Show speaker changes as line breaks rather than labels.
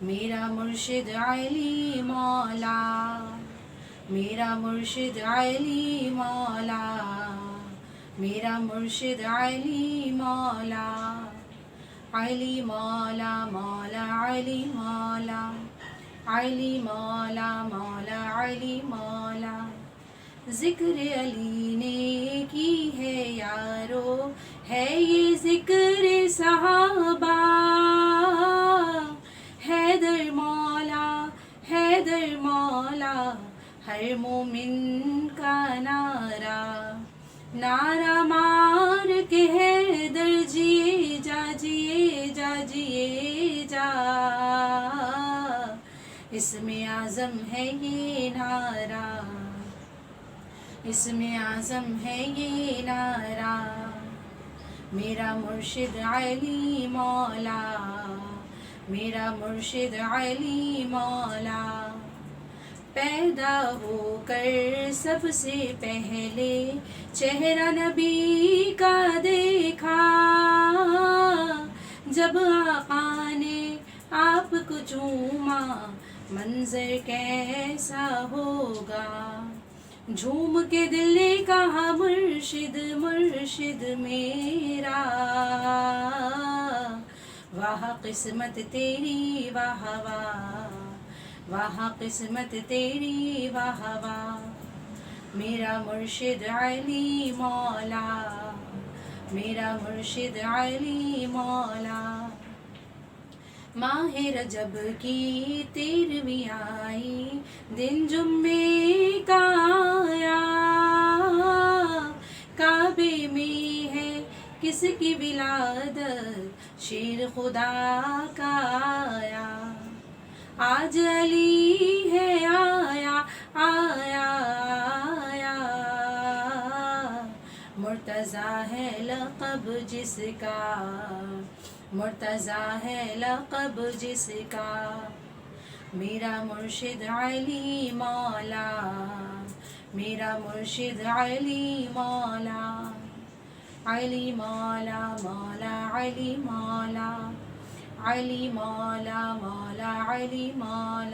میرا مرشد علی مولا، میرا مرشد علی مولا، میرا مرشد علی مولا، علی مولا مولا علی مولا، علی مولا مولا علی مولا. ذکر علی نے کی ہے یارو، ہے یہ ذکر صحابہ. حیدر مولا، حیدر مولا، ہر مومن کا نعرہ. نعرہ مار کے حیدر جیے جا جیے جا جیے جا. اسم اعظم ہے یہ نعرہ، اسم اعظم ہے یہ نعرہ. میرا مرشد علی مولا، میرا مرشد علی مولا. پیدا ہو کر سب سے پہلے چہرہ نبی کا دیکھا. جب آقا نے آپ کو چوما منظر کیسا ہوگا. جھوم کے دل نے کہا مرشد مرشد میرا. واہ قسمت تیری واہ واہ، واہ قسمت تیری واہ واہ. میرا مرشد علی مولا، میرا مرشد علی مولا. ماہ رجب کی 13ویں آئی، دن جمعے کا آیا. کعبے میں ہے کس کی ولادت، شیر خدا کا آیا. آج علی ہے آیا آیا آیا. مرتضیٰ ہے لقب جس کا، مرتضیٰ ہے لقب جس کا. میرا مرشد علی مولا، میرا مرشد علی مولا. علی مولا مولا علی مولا، علی مولا مولا علی مولا.